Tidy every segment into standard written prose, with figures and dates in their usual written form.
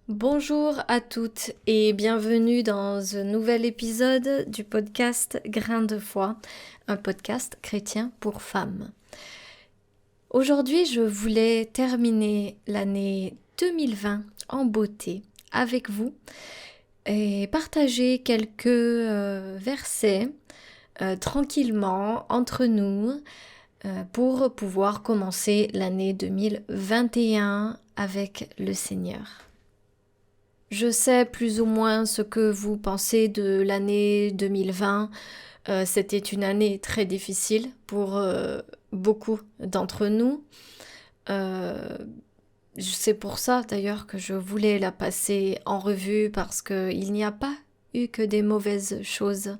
Bonjour à toutes et bienvenue dans un nouvel épisode du podcast Grain de foi, un podcast chrétien pour femmes. Aujourd'hui, je voulais terminer l'année 2020 en beauté avec vous et partager quelques versets tranquillement entre nous pour pouvoir commencer l'année 2021 avec le Seigneur. Je sais plus ou moins ce que vous pensez de l'année 2020. C'était une année très difficile pour beaucoup d'entre nous. Euh, c'est pour ça d'ailleurs que je voulais la passer en revue parce qu'il n'y a pas eu que des mauvaises choses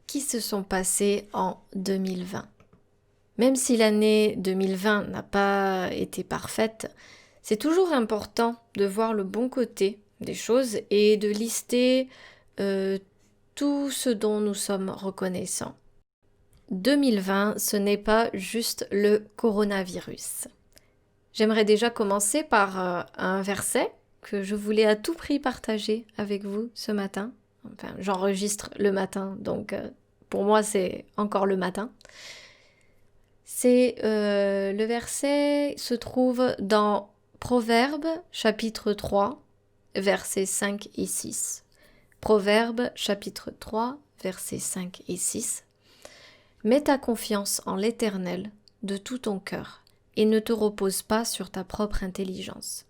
qui se sont passées en 2020. Même si l'année 2020 n'a pas été parfaite, c'est toujours important de voir le bon côté des choses et de lister tout ce dont nous sommes reconnaissants. 2020, ce n'est pas juste le coronavirus. J'aimerais déjà commencer par un verset que je voulais à tout prix partager avec vous ce matin. Enfin, j'enregistre le matin, donc pour moi c'est encore le matin. Le verset se trouve dans Proverbes chapitre 3, versets 5 et 6. Proverbes chapitre 3, versets 5 et 6. Mets ta confiance en l'Éternel de tout ton cœur et ne te repose pas sur ta propre intelligence.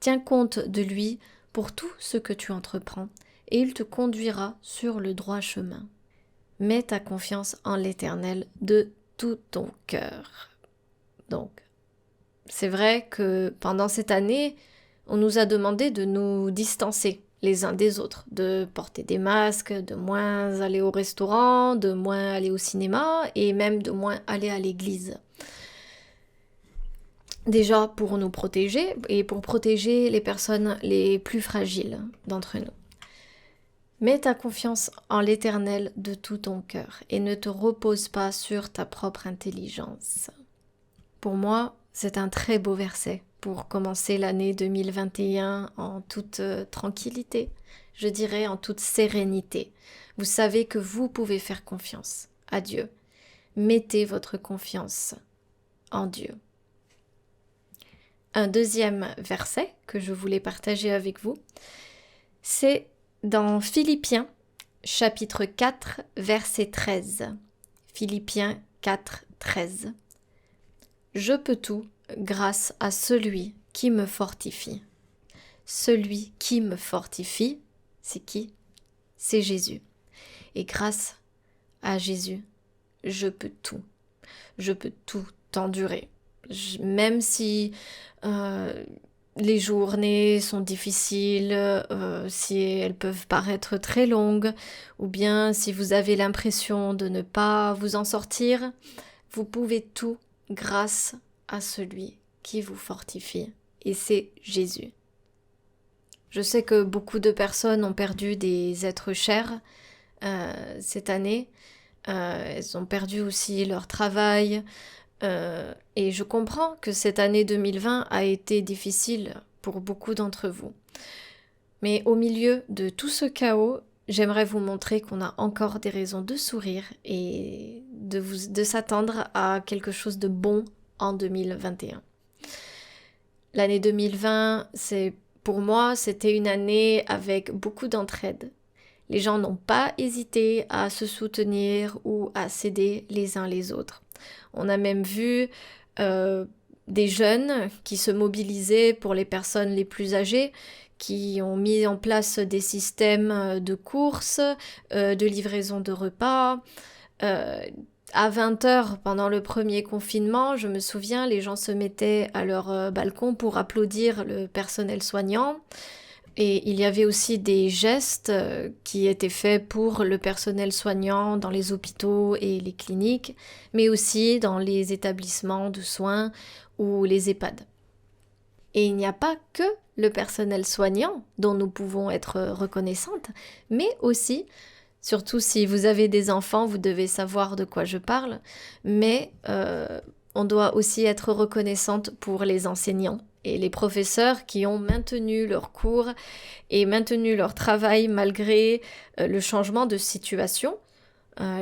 Tiens compte de lui pour tout ce que tu entreprends et il te conduira sur le droit chemin. Mets ta confiance en l'Éternel de tout ton cœur. Donc, c'est vrai que pendant cette année, on nous a demandé de nous distancer les uns des autres, de porter des masques, de moins aller au restaurant, de moins aller au cinéma et même de moins aller à l'église. Déjà pour nous protéger et pour protéger les personnes les plus fragiles d'entre nous. Mets ta confiance en l'Éternel de tout ton cœur et ne te repose pas sur ta propre intelligence. Pour moi, c'est un très beau verset pour commencer l'année 2021 en toute tranquillité, je dirais en toute sérénité. Vous savez que vous pouvez faire confiance à Dieu. Mettez votre confiance en Dieu. Un deuxième verset que je voulais partager avec vous, c'est dans Philippiens chapitre 4, verset 13. Philippiens 4, 13. Je peux tout grâce à celui qui me fortifie. Celui qui me fortifie, c'est qui? C'est Jésus. Et grâce à Jésus, je peux tout. Je peux tout endurer. Même si les journées sont difficiles, si elles peuvent paraître très longues, ou bien si vous avez l'impression de ne pas vous en sortir, vous pouvez tout grâce à celui qui vous fortifie, et c'est Jésus. Je sais que beaucoup de personnes ont perdu des êtres chers cette année. Elles ont perdu aussi leur travail. Et je comprends que cette année 2020 a été difficile pour beaucoup d'entre vous. Mais au milieu de tout ce chaos, j'aimerais vous montrer qu'on a encore des raisons de sourire et de s'attendre à quelque chose de bon en 2021. L'année 2020, pour moi, c'était une année avec beaucoup d'entraide. Les gens n'ont pas hésité à se soutenir ou à s'aider les uns les autres. On a même vu des jeunes qui se mobilisaient pour les personnes les plus âgées, qui ont mis en place des systèmes de courses, de livraison de repas. À 20h, pendant le premier confinement, je me souviens, les gens se mettaient à leur balcon pour applaudir le personnel soignant. Et il y avait aussi des gestes qui étaient faits pour le personnel soignant dans les hôpitaux et les cliniques, mais aussi dans les établissements de soins ou les EHPAD. Et il n'y a pas que le personnel soignant dont nous pouvons être reconnaissantes, mais aussi, surtout si vous avez des enfants, vous devez savoir de quoi je parle, mais on doit aussi être reconnaissante pour les enseignants et les professeurs qui ont maintenu leurs cours et maintenu leur travail malgré le changement de situation.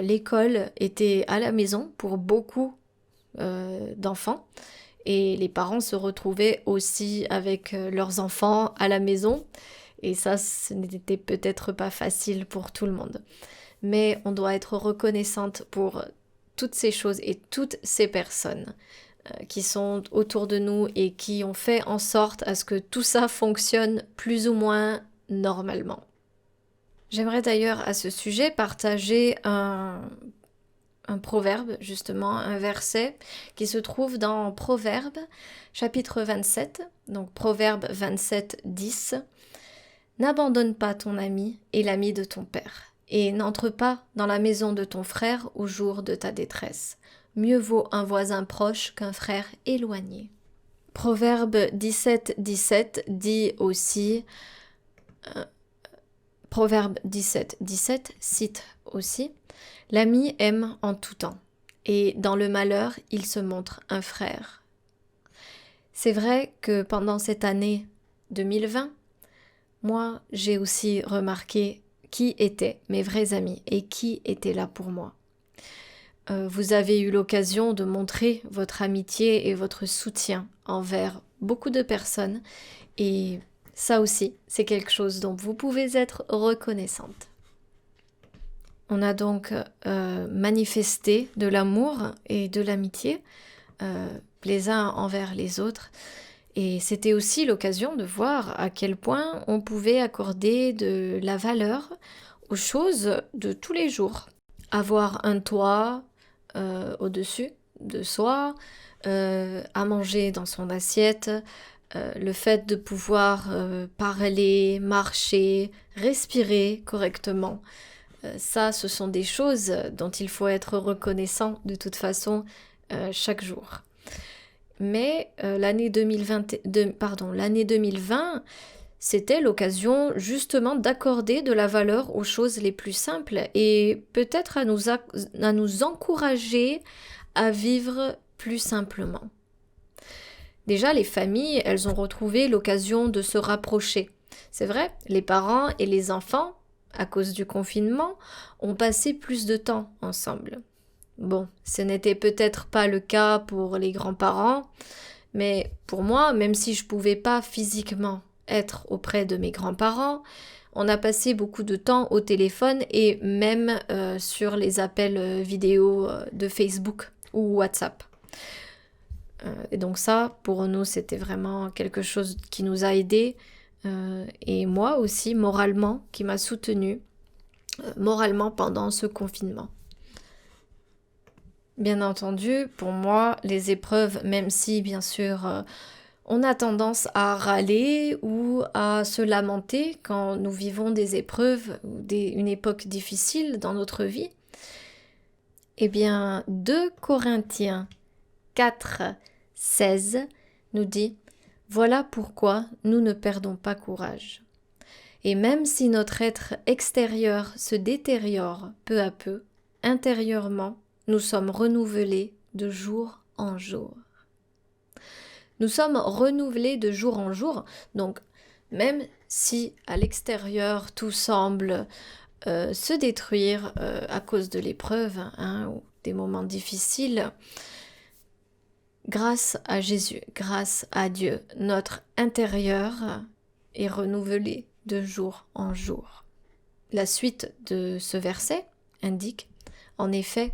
L'école était à la maison pour beaucoup d'enfants et les parents se retrouvaient aussi avec leurs enfants à la maison et ça, ce n'était peut-être pas facile pour tout le monde. Mais on doit être reconnaissante pour toutes ces choses et toutes ces personnes qui sont autour de nous et qui ont fait en sorte à ce que tout ça fonctionne plus ou moins normalement. J'aimerais d'ailleurs à ce sujet partager un proverbe, justement, un verset qui se trouve dans Proverbe, chapitre 27, donc Proverbe 27, 10. « N'abandonne pas ton ami et l'ami de ton père, et n'entre pas dans la maison de ton frère au jour de ta détresse. Mieux vaut un voisin proche qu'un frère éloigné. » Proverbe 17, 17 dit aussi... Proverbe 17, 17 cite aussi « L'ami aime en tout temps, et dans le malheur, il se montre un frère. » C'est vrai que pendant cette année 2020, moi, j'ai aussi remarqué qui étaient mes vrais amis et qui étaient là pour moi. Vous avez eu l'occasion de montrer votre amitié et votre soutien envers beaucoup de personnes et ça aussi, c'est quelque chose dont vous pouvez être reconnaissante. On a donc manifesté de l'amour et de l'amitié les uns envers les autres. Et c'était aussi l'occasion de voir à quel point on pouvait accorder de la valeur aux choses de tous les jours. Avoir un toit au-dessus de soi, à manger dans son assiette, le fait de pouvoir parler, marcher, respirer correctement. Ça, ce sont des choses dont il faut être reconnaissant de toute façon chaque jour. Mais l'année 2020, c'était l'occasion justement d'accorder de la valeur aux choses les plus simples et peut-être à nous encourager à vivre plus simplement. Déjà, les familles, elles ont retrouvé l'occasion de se rapprocher. C'est vrai, les parents et les enfants, à cause du confinement, ont passé plus de temps ensemble. Bon, ce n'était peut-être pas le cas pour les grands-parents, mais pour moi, même si je pouvais pas physiquement être auprès de mes grands-parents, on a passé beaucoup de temps au téléphone et même sur les appels vidéo de Facebook ou WhatsApp. Et donc ça, pour nous, c'était vraiment quelque chose qui nous a aidés et moi aussi, moralement, qui m'a soutenue moralement pendant ce confinement. Bien entendu, pour moi, les épreuves, même si bien sûr on a tendance à râler ou à se lamenter quand nous vivons des épreuves ou une époque difficile dans notre vie, eh bien 2 Corinthiens 4, 16 nous dit « Voilà pourquoi nous ne perdons pas courage. Et même si notre être extérieur se détériore peu à peu, intérieurement, nous sommes renouvelés de jour en jour. » Nous sommes renouvelés de jour en jour, donc même si à l'extérieur tout semble se détruire à cause de l'épreuve ou des moments difficiles, grâce à Jésus, grâce à Dieu, notre intérieur est renouvelé de jour en jour. La suite de ce verset indique « En effet,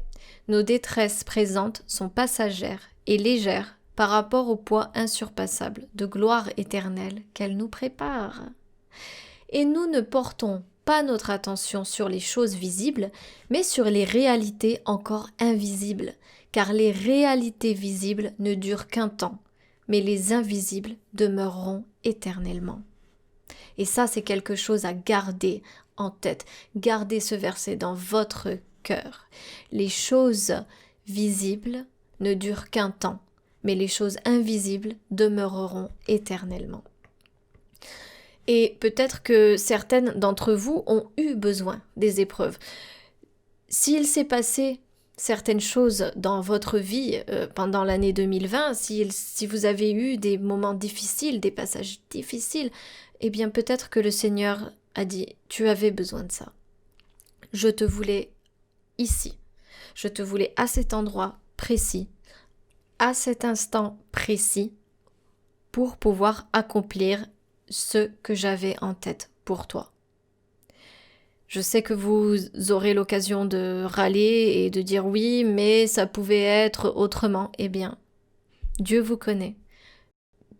nos détresses présentes sont passagères et légères par rapport au poids insurpassable de gloire éternelle qu'elle nous prépare. Et nous ne portons pas notre attention sur les choses visibles, mais sur les réalités encore invisibles, car les réalités visibles ne durent qu'un temps, mais les invisibles demeureront éternellement. » Et ça, c'est quelque chose à garder en tête. Gardez ce verset dans votre cœur. Les choses visibles ne durent qu'un temps, mais les choses invisibles demeureront éternellement. Et peut-être que certaines d'entre vous ont eu besoin des épreuves. S'il s'est passé certaines choses dans votre vie pendant l'année 2020, si vous avez eu des moments difficiles, des passages difficiles, eh bien peut-être que le Seigneur a dit, tu avais besoin de ça. Je te voulais ici. Je te voulais à cet endroit précis, à cet instant précis, pour pouvoir accomplir ce que j'avais en tête pour toi. Je sais que vous aurez l'occasion de râler et de dire oui, mais ça pouvait être autrement. Eh bien, Dieu vous connaît.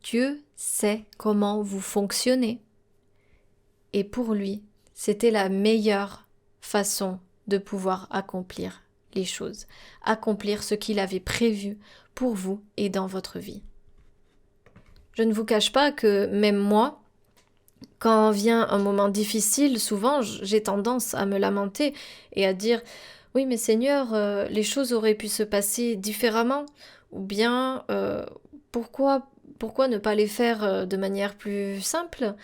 Dieu sait comment vous fonctionnez. Et pour lui, c'était la meilleure façon de pouvoir accomplir les choses, accomplir ce qu'il avait prévu pour vous et dans votre vie. Je ne vous cache pas que même moi, quand vient un moment difficile, souvent j'ai tendance à me lamenter et à dire « Oui mais Seigneur, les choses auraient pu se passer différemment » ou bien pourquoi ne pas les faire de manière plus simple ?»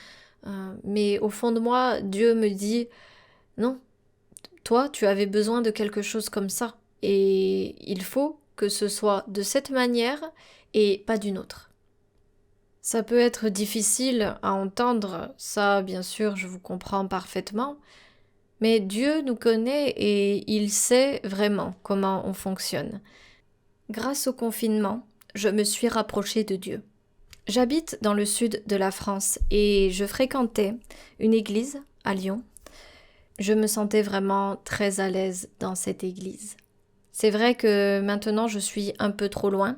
Mais au fond de moi, Dieu me dit « Non, toi tu avais besoin de quelque chose comme ça et il faut que ce soit de cette manière et pas d'une autre. » Ça peut être difficile à entendre, ça bien sûr je vous comprends parfaitement, mais Dieu nous connaît et il sait vraiment comment on fonctionne. Grâce au confinement, je me suis rapprochée de Dieu. J'habite dans le sud de la France et je fréquentais une église à Lyon. Je me sentais vraiment très à l'aise dans cette église. C'est vrai que maintenant je suis un peu trop loin,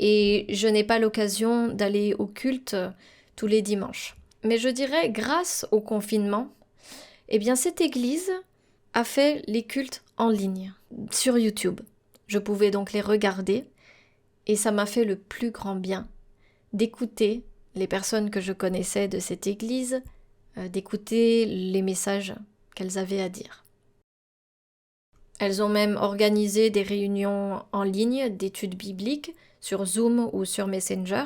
et je n'ai pas l'occasion d'aller au culte tous les dimanches. Mais je dirais, grâce au confinement, eh bien cette église a fait les cultes en ligne, sur YouTube. Je pouvais donc les regarder, et ça m'a fait le plus grand bien d'écouter les personnes que je connaissais de cette église, d'écouter les messages qu'elles avaient à dire. Elles ont même organisé des réunions en ligne d'études bibliques, sur Zoom ou sur Messenger.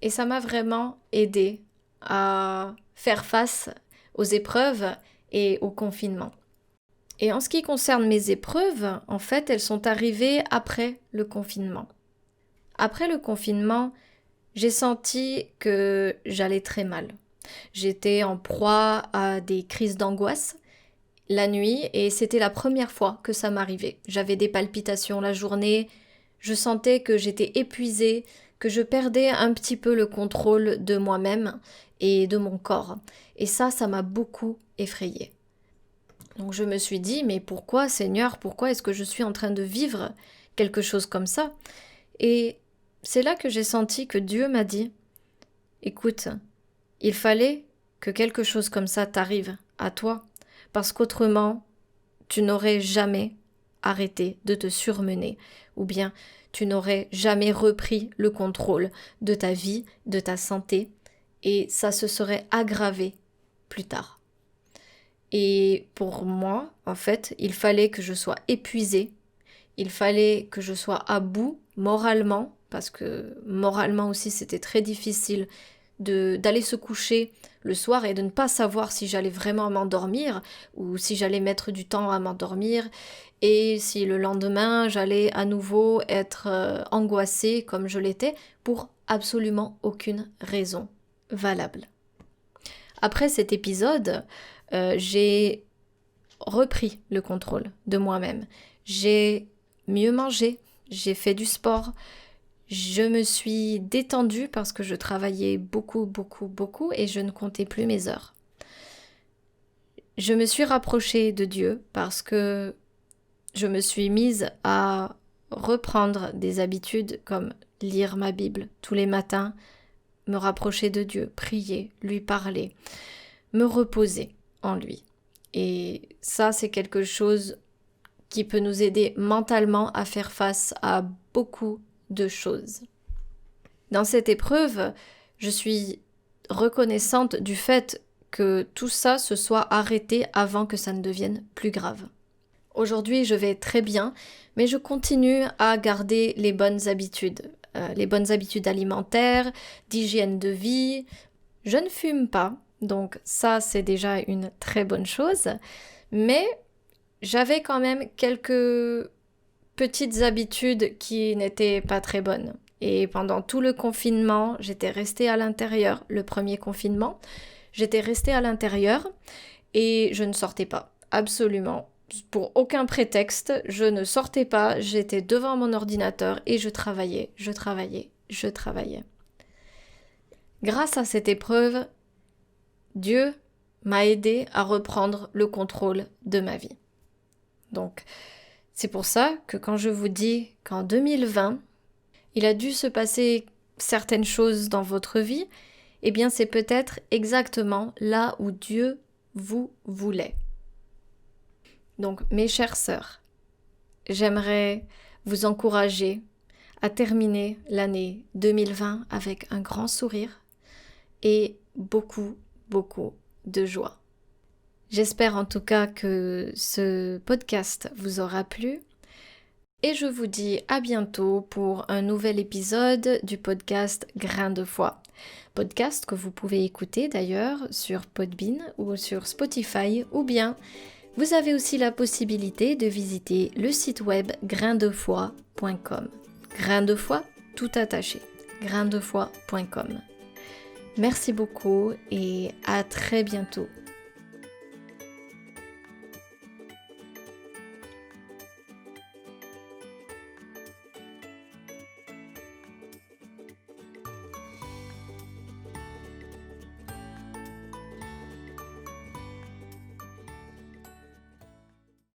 Et ça m'a vraiment aidé à faire face aux épreuves et au confinement. Et en ce qui concerne mes épreuves, en fait, elles sont arrivées après le confinement. Après le confinement, j'ai senti que j'allais très mal. J'étais en proie à des crises d'angoisse la nuit et c'était la première fois que ça m'arrivait. J'avais des palpitations la journée. Je sentais que j'étais épuisée, que je perdais un petit peu le contrôle de moi-même et de mon corps. Et ça m'a beaucoup effrayée. Donc je me suis dit, mais pourquoi Seigneur, pourquoi est-ce que je suis en train de vivre quelque chose comme ça? Et c'est là que j'ai senti que Dieu m'a dit, écoute, il fallait que quelque chose comme ça t'arrive à toi, parce qu'autrement, tu n'aurais jamais arrêté de te surmener, ou bien tu n'aurais jamais repris le contrôle de ta vie, de ta santé, et ça se serait aggravé plus tard. Et pour moi, en fait, il fallait que je sois épuisée, il fallait que je sois à bout moralement, parce que moralement aussi c'était très difficile d'aller se coucher le soir et de ne pas savoir si j'allais vraiment m'endormir ou si j'allais mettre du temps à m'endormir et si le lendemain j'allais à nouveau être angoissée comme je l'étais pour absolument aucune raison valable. Après cet épisode, j'ai repris le contrôle de moi-même. J'ai mieux mangé, j'ai fait du sport, je me suis détendue parce que je travaillais beaucoup et je ne comptais plus mes heures. Je me suis rapprochée de Dieu parce que je me suis mise à reprendre des habitudes comme lire ma Bible tous les matins, me rapprocher de Dieu, prier, lui parler, me reposer en lui. Et ça, c'est quelque chose qui peut nous aider mentalement à faire face à beaucoup de choses. Dans cette épreuve, je suis reconnaissante du fait que tout ça se soit arrêté avant que ça ne devienne plus grave. Aujourd'hui, je vais très bien, mais je continue à garder les bonnes habitudes alimentaires, d'hygiène de vie. Je ne fume pas, donc ça c'est déjà une très bonne chose, mais j'avais quand même quelques petites habitudes qui n'étaient pas très bonnes. Et pendant tout le confinement, j'étais restée à l'intérieur. Le premier confinement, j'étais restée à l'intérieur et je ne sortais pas. Absolument. Pour aucun prétexte, je ne sortais pas. J'étais devant mon ordinateur et je travaillais. Grâce à cette épreuve, Dieu m'a aidé à reprendre le contrôle de ma vie. Donc, c'est pour ça que quand je vous dis qu'en 2020, il a dû se passer certaines choses dans votre vie, eh bien c'est peut-être exactement là où Dieu vous voulait. Donc, mes chères sœurs, j'aimerais vous encourager à terminer l'année 2020 avec un grand sourire et beaucoup de joie. J'espère en tout cas que ce podcast vous aura plu et je vous dis à bientôt pour un nouvel épisode du podcast Grain de foi. Podcast que vous pouvez écouter d'ailleurs sur Podbean ou sur Spotify ou bien vous avez aussi la possibilité de visiter le site web graindefoi.com. Grain de foi tout attaché. graindefoi.com. Merci beaucoup et à très bientôt.